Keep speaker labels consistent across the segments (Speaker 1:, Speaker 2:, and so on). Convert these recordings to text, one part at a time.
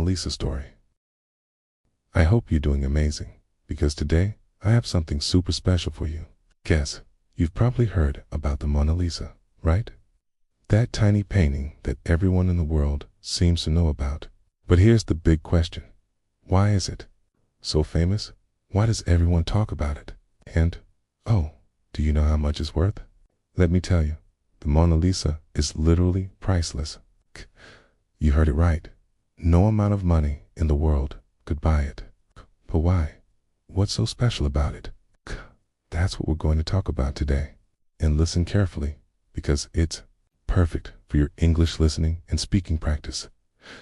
Speaker 1: Mona Lisa story. I hope you're doing amazing, because today I have something super special for you. Guess, you've probably heard about the Mona Lisa, right? That tiny painting that everyone in the world seems to know about. But here's the big question. Why is it so famous? Why does everyone talk about it? And, oh, do you know how much it's worth? Let me tell you, the Mona Lisa is literally priceless. You heard it right. No amount of money in the world could buy it. But why? What's so special about it? That's what we're going to talk about today. And listen carefully, because it's perfect for your English listening and speaking practice.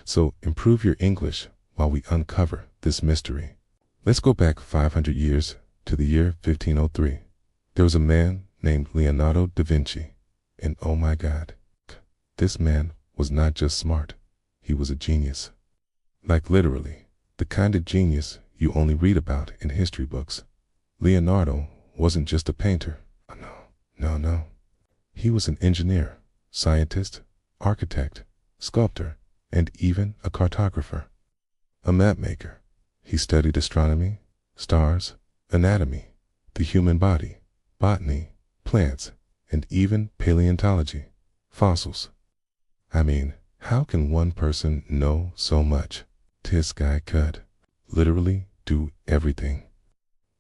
Speaker 1: So improve your English while we uncover this mystery. Let's go back 500 years to the year 1503. There was a man named Leonardo da Vinci. And oh my God, this man was not just smart, he was a genius. Like literally, the kind of genius you only read about in history books. Leonardo wasn't just a painter. No. He was an engineer, scientist, architect, sculptor, and even a cartographer. A map maker. He studied astronomy, stars, anatomy, the human body, botany, plants, and even paleontology, fossils. I mean, how can one person know so much? This guy could literally do everything.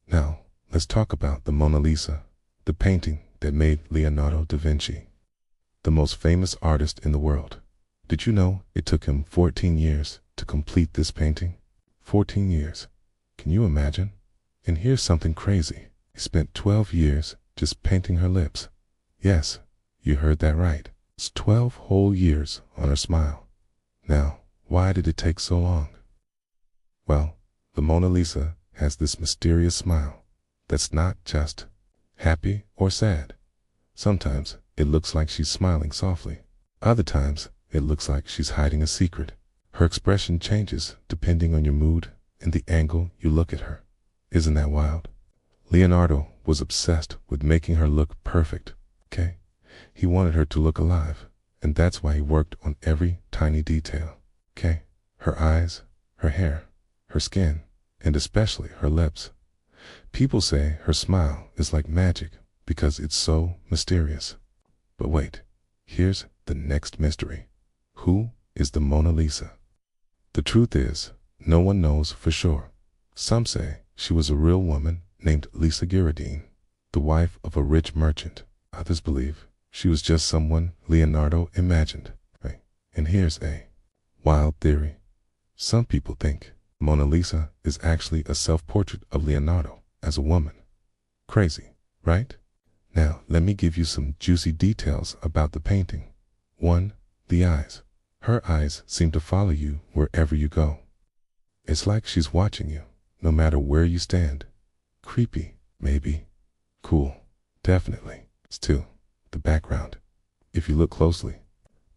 Speaker 1: Now, let's talk about the Mona Lisa, the painting that made Leonardo da Vinci the most famous artist in the world. Did you know it took him 14 years to complete this painting? 14 years. Can you imagine? And here's something crazy. He spent 12 years just painting her lips. Yes, you heard that right. It's 12 whole years on her smile. Now, why did it take so long? Well, the Mona Lisa has this mysterious smile that's not just happy or sad. Sometimes it looks like she's smiling softly. Other times it looks like she's hiding a secret. Her expression changes depending on your mood and the angle you look at her. Isn't that wild? Leonardo was obsessed with making her look perfect, okay? He wanted her to look alive, and that's why he worked on every tiny detail, okay? Her eyes, her hair, her skin, and especially her lips. People say her smile is like magic because it's so mysterious. But wait, here's the next mystery. Who is the Mona Lisa? The truth is, no one knows for sure. Some say she was a real woman named Liza, the wife of a rich merchant. Others believe she was just someone Leonardo imagined. Right? And here's a wild theory. Some people think Mona Lisa is actually a self-portrait of Leonardo as a woman. Crazy, right? Now, let me give you some juicy details about the painting. 1. The eyes. Her eyes seem to follow you wherever you go. It's like she's watching you, no matter where you stand. Creepy, maybe. Cool, definitely. 2. The background. If you look closely,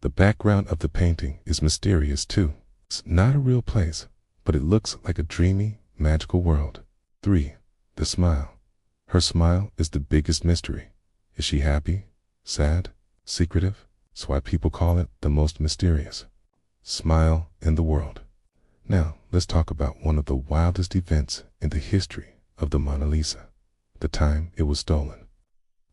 Speaker 1: the background of the painting is mysterious too. It's not a real place, but it looks like a dreamy, magical world. 3. The smile. Her smile is the biggest mystery. Is she happy, sad, secretive? That's why people call it the most mysterious smile in the world. Now, let's talk about one of the wildest events in the history of the Mona Lisa, the time it was stolen.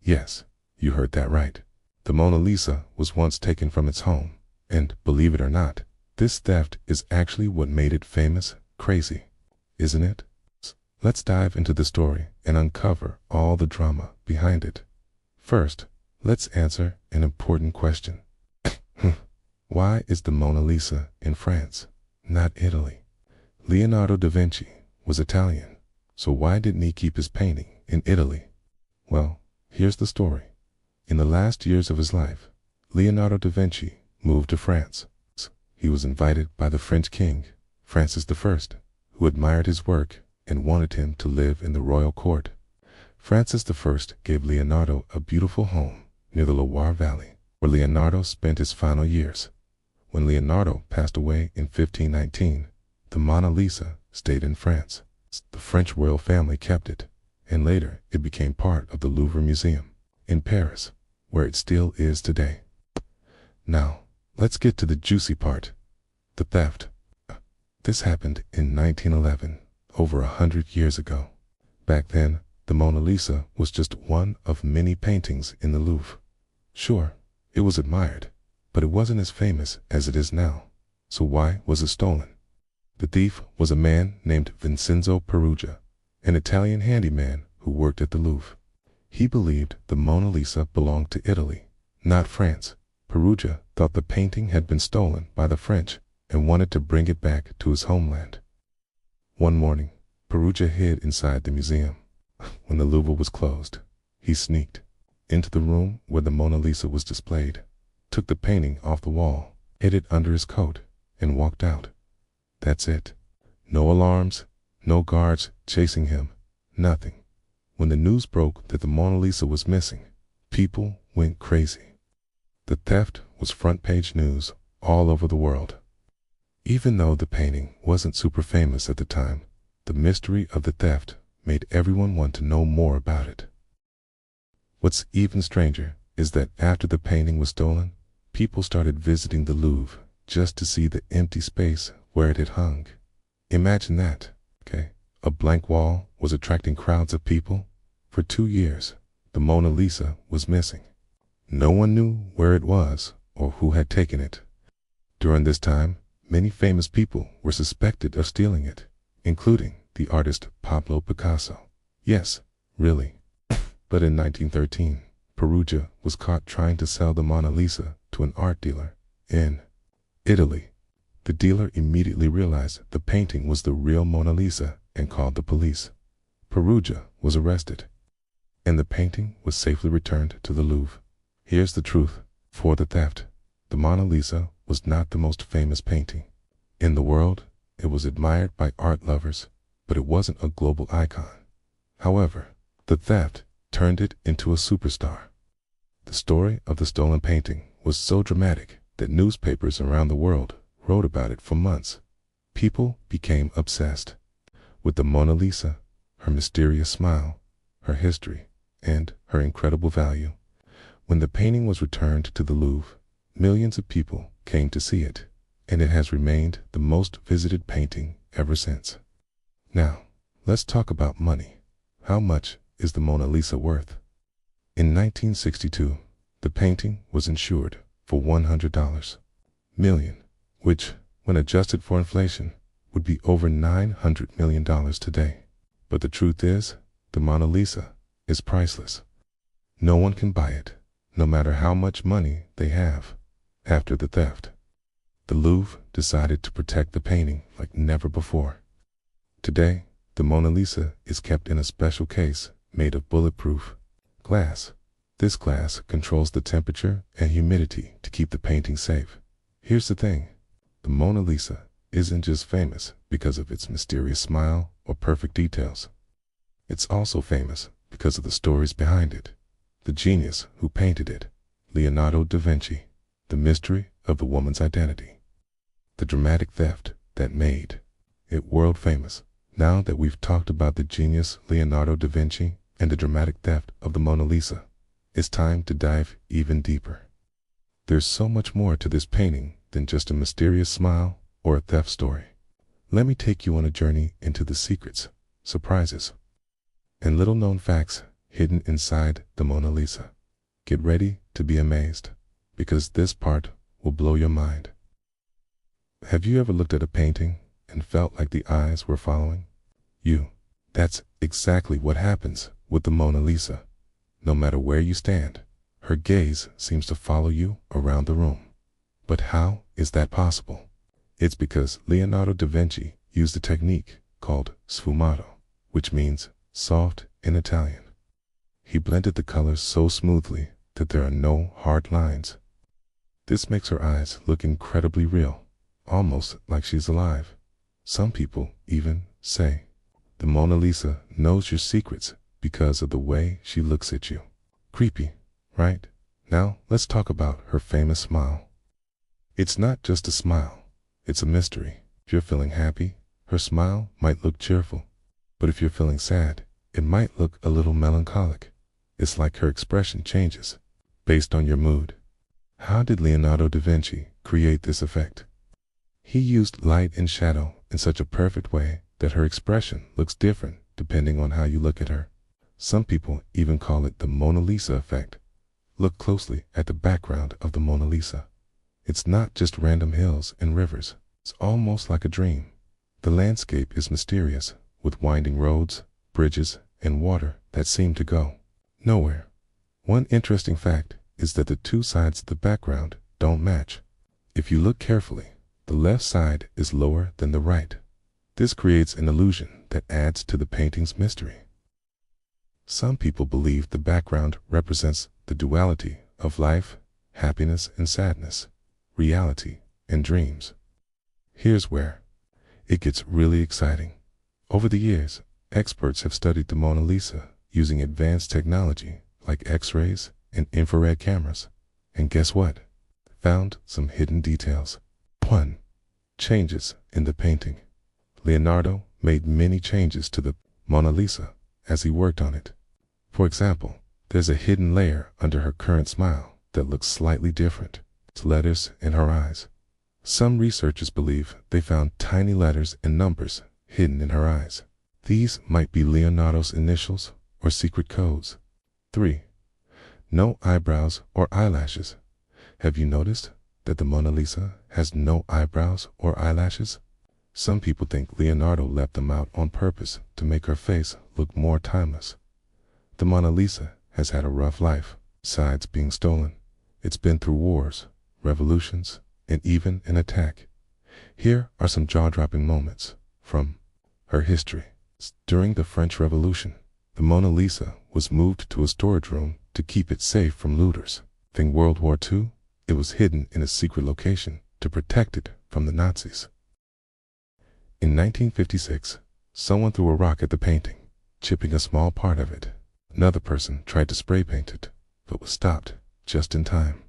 Speaker 1: Yes, you heard that right. The Mona Lisa was once taken from its home, and believe it or not, this theft is actually what made it famous. Crazy, isn't it? Let's dive into the story and uncover all the drama behind it. First, let's answer an important question. Why is the Mona Lisa in France, not Italy? Leonardo da Vinci was Italian, so why didn't he keep his painting in Italy? Well, here's the story. In the last years of his life, Leonardo da Vinci moved to France. He was invited by the French king, Francis I, who admired his work and wanted him to live in the royal court. Francis I gave Leonardo a beautiful home near the Loire Valley, where Leonardo spent his final years. When Leonardo passed away in 1519, the Mona Lisa stayed in France. The French royal family kept it, and later it became part of the Louvre Museum in Paris, where it still is today. Now, let's get to the juicy part, the theft. This happened in 1911, over 100 years ago. Back then, the Mona Lisa was just one of many paintings in the Louvre. Sure, it was admired, but it wasn't as famous as it is now. So why was it stolen? The thief was a man named Vincenzo Peruggia, an Italian handyman who worked at the Louvre. He believed the Mona Lisa belonged to Italy, not France. Peruggia thought the painting had been stolen by the French and wanted to bring it back to his homeland. One morning, Peruggia hid inside the museum. When the Louvre was closed, he sneaked into the room where the Mona Lisa was displayed, took the painting off the wall, hid it under his coat, and walked out. That's it. No alarms, no guards chasing him, nothing. When the news broke that the Mona Lisa was missing, people went crazy. The theft was front-page news all over the world. Even though the painting wasn't super famous at the time, the mystery of the theft made everyone want to know more about it. What's even stranger is that after the painting was stolen, people started visiting the Louvre just to see the empty space where it had hung. Imagine that, okay? A blank wall was attracting crowds of people. For 2 years, the Mona Lisa was missing. No one knew where it was or who had taken it. During this time, many famous people were suspected of stealing it, including the artist Pablo Picasso. Yes, really. But in 1913, Peruggia was caught trying to sell the Mona Lisa to an art dealer in Italy. The dealer immediately realized the painting was the real Mona Lisa and called the police. Peruggia was arrested, and the painting was safely returned to the Louvre. Here's the truth. For the theft, the Mona Lisa was not the most famous painting in the world. It was admired by art lovers, but it wasn't a global icon. However, the theft turned it into a superstar. The story of the stolen painting was so dramatic that newspapers around the world wrote about it for months. People became obsessed with the Mona Lisa, her mysterious smile, her history, and her incredible value. When the painting was returned to the Louvre, millions of people came to see it, and it has remained the most visited painting ever since. Now, let's talk about money. How much is the Mona Lisa worth? In 1962, the painting was insured for $100 million, which, when adjusted for inflation, would be over $900 million today. But the truth is, the Mona Lisa is priceless. No one can buy it, no matter how much money they have. After the theft, the Louvre decided to protect the painting like never before. Today, the Mona Lisa is kept in a special case made of bulletproof glass. This glass controls the temperature and humidity to keep the painting safe. Here's the thing. The Mona Lisa isn't just famous because of its mysterious smile or perfect details. It's also famous because of the stories behind it. The genius who painted it, Leonardo da Vinci, the mystery of the woman's identity, the dramatic theft that made it world famous. Now that we've talked about the genius Leonardo da Vinci and the dramatic theft of the Mona Lisa, it's time to dive even deeper. There's so much more to this painting than just a mysterious smile or a theft story. Let me take you on a journey into the secrets, surprises, and little-known facts hidden inside the Mona Lisa. Get ready to be amazed, because this part will blow your mind. Have you ever looked at a painting and felt like the eyes were following you? That's exactly what happens with the Mona Lisa. No matter where you stand, her gaze seems to follow you around the room. But how is that possible? It's because Leonardo da Vinci used a technique called sfumato, which means soft in Italian. He blended the colors so smoothly that there are no hard lines. This makes her eyes look incredibly real, almost like she's alive. Some people even say the Mona Lisa knows your secrets because of the way she looks at you. Creepy, right? Now let's talk about her famous smile. It's not just a smile, it's a mystery. If you're feeling happy, her smile might look cheerful. But if you're feeling sad, it might look a little melancholic. It's like her expression changes based on your mood. How did Leonardo da Vinci create this effect? He used light and shadow in such a perfect way that her expression looks different depending on how you look at her. Some people even call it the Mona Lisa effect. Look closely at the background of the Mona Lisa. It's not just random hills and rivers. It's almost like a dream. The landscape is mysterious, with winding roads, bridges, and water that seem to go nowhere. One interesting fact is that the two sides of the background don't match. If you look carefully, the left side is lower than the right. This creates an illusion that adds to the painting's mystery. Some people believe the background represents the duality of life, happiness and sadness, reality and dreams. Here's where it gets really exciting. Over the years, experts have studied the Mona Lisa using advanced technology like X-rays and infrared cameras. And guess what? Found some hidden details. 1. Changes in the painting. Leonardo made many changes to the Mona Lisa as he worked on it. For example, there's a hidden layer under her current smile that looks slightly different. It's letters in her eyes. Some researchers believe they found tiny letters and numbers hidden in her eyes. These might be Leonardo's initials or secret codes. 3. No eyebrows or eyelashes. Have you noticed that the Mona Lisa has no eyebrows or eyelashes? Some people think Leonardo left them out on purpose to make her face look more timeless. The Mona Lisa has had a rough life. Besides being stolen, it's been through wars, revolutions, and even an attack. Here are some jaw-dropping moments from her history. During the French Revolution, the Mona Lisa was moved to a storage room to keep it safe from looters. During World War II, it was hidden in a secret location to protect it from the Nazis. In 1956, someone threw a rock at the painting, chipping a small part of it. Another person tried to spray paint it, but was stopped just in time.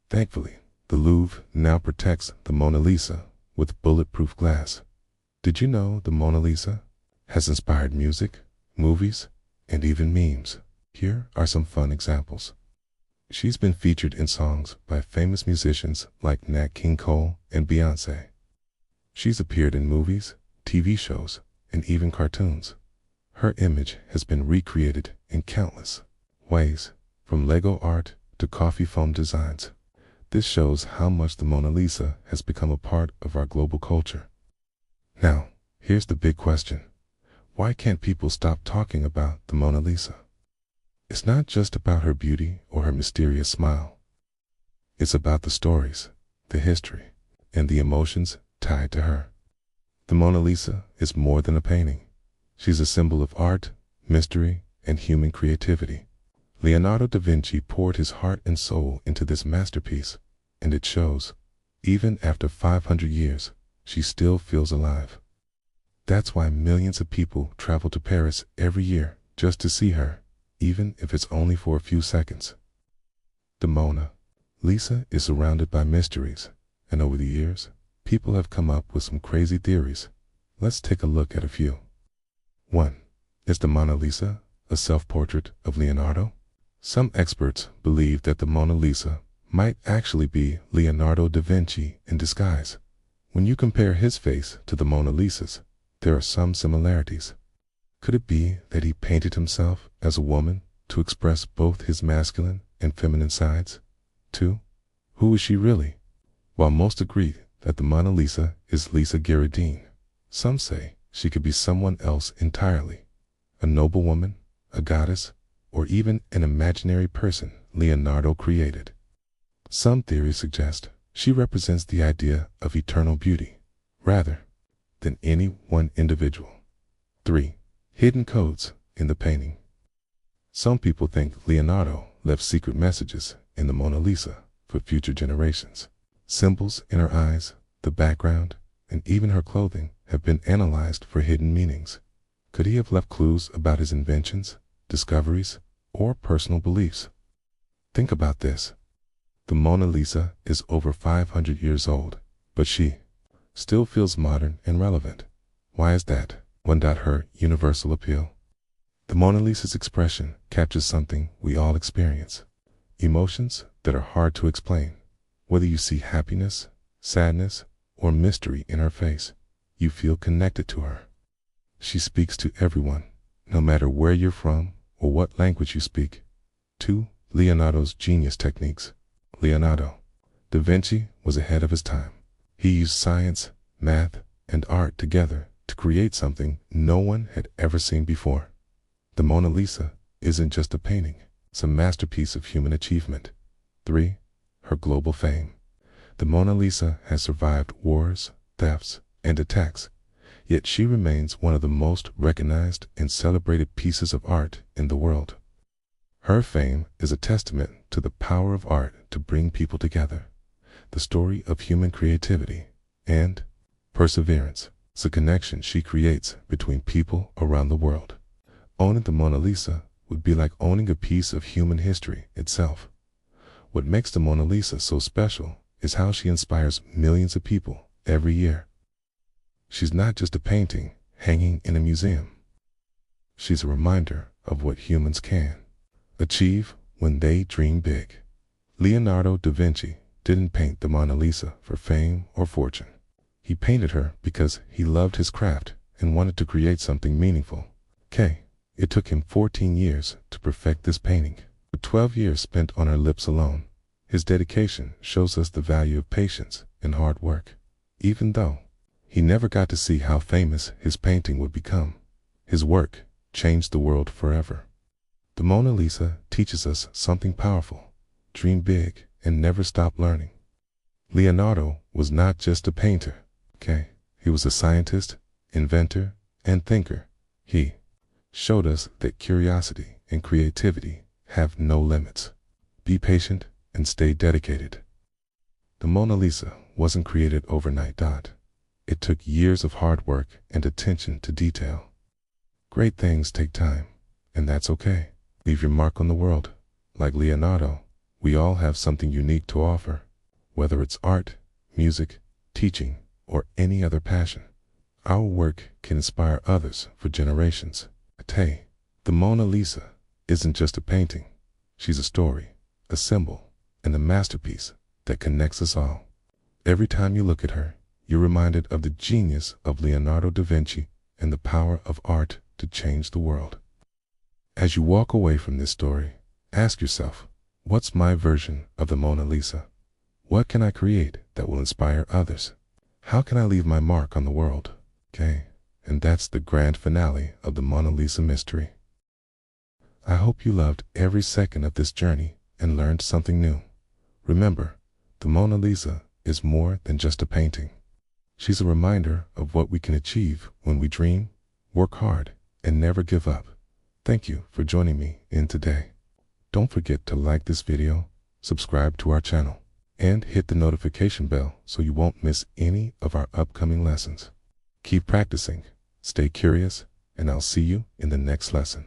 Speaker 1: Thankfully, the Louvre now protects the Mona Lisa with bulletproof glass. Did you know the Mona Lisa has inspired music, movies, and even memes? Here are some fun examples. She's been featured in songs by famous musicians like Nat King Cole and Beyoncé. She's appeared in movies, TV shows, and even cartoons. Her image has been recreated in countless ways, from Lego art to coffee foam designs. This shows how much the Mona Lisa has become a part of our global culture. Now, here's the big question. Why can't people stop talking about the Mona Lisa? It's not just about her beauty or her mysterious smile. It's about the stories, the history, and the emotions tied to her. The Mona Lisa is more than a painting. She's a symbol of art, mystery, and human creativity. Leonardo da Vinci poured his heart and soul into this masterpiece, and it shows. Even after 500 years, she still feels alive. That's why millions of people travel to Paris every year just to see her, even if it's only for a few seconds. The Mona Lisa is surrounded by mysteries, and over the years, people have come up with some crazy theories. Let's take a look at a few. 1. Is the Mona Lisa a self-portrait of Leonardo? Some experts believe that the Mona Lisa might actually be Leonardo da Vinci in disguise. When you compare his face to the Mona Lisa's, there are some similarities. Could it be that he painted himself as a woman to express both his masculine and feminine sides? 2. Who is she really? While most agree that the Mona Lisa is Liza Gherardin, some say she could be someone else entirely. A noblewoman, a goddess, or even an imaginary person Leonardo created. Some theories suggest she represents the idea of eternal beauty, rather than any one individual. 3. Hidden codes in the painting. Some people think Leonardo left secret messages in the Mona Lisa for future generations. Symbols in her eyes, the background, and even her clothing have been analyzed for hidden meanings. Could he have left clues about his inventions, discoveries, or personal beliefs? Think about this. The Mona Lisa is over 500 years old, but she still feels modern and relevant. Why is that? 1. Her universal appeal. The Mona Lisa's expression captures something we all experience. Emotions that are hard to explain. Whether you see happiness, sadness, or mystery in her face, you feel connected to her. She speaks to everyone, no matter where you're from or what language you speak. 2. Leonardo's genius techniques. Leonardo da Vinci was ahead of his time. He used science, math, and art together to create something no one had ever seen before. The Mona Lisa isn't just a painting, it's a masterpiece of human achievement. 3. Her global fame. The Mona Lisa has survived wars, thefts, and attacks, yet she remains one of the most recognized and celebrated pieces of art in the world. Her fame is a testament to the power of art to bring people together, the story of human creativity and perseverance. It's a connection she creates between people around the world. Owning the Mona Lisa would be like owning a piece of human history itself. What makes the Mona Lisa so special is how she inspires millions of people every year. She's not just a painting hanging in a museum. She's a reminder of what humans can achieve when they dream big. Leonardo da Vinci didn't paint the Mona Lisa for fame or fortune. He painted her because he loved his craft and wanted to create something meaningful. It took him 14 years to perfect this painting, but 12 years spent on her lips alone. His dedication shows us the value of patience and hard work. Even though he never got to see how famous his painting would become, his work changed the world forever. The Mona Lisa teaches us something powerful: dream big and never stop learning. Leonardo was not just a painter, he was a scientist, inventor, and thinker. He showed us that curiosity and creativity have no limits. Be patient and stay dedicated. The Mona Lisa wasn't created overnight. It took years of hard work and attention to detail. Great things take time, and that's okay. Leave your mark on the world. Like Leonardo, we all have something unique to offer, whether it's art, music, teaching, or any other passion. Our work can inspire others for generations. The Mona Lisa isn't just a painting. She's a story, a symbol, and a masterpiece that connects us all. Every time you look at her, you're reminded of the genius of Leonardo da Vinci and the power of art to change the world. As you walk away from this story, ask yourself, what's my version of the Mona Lisa? What can I create that will inspire others? How can I leave my mark on the world? And that's the grand finale of the Mona Lisa mystery. I hope you loved every second of this journey and learned something new. Remember, the Mona Lisa is more than just a painting. She's a reminder of what we can achieve when we dream, work hard, and never give up. Thank you for joining me in today. Don't forget to like this video, subscribe to our channel, and hit the notification bell so you won't miss any of our upcoming lessons. Keep practicing, stay curious, and I'll see you in the next lesson.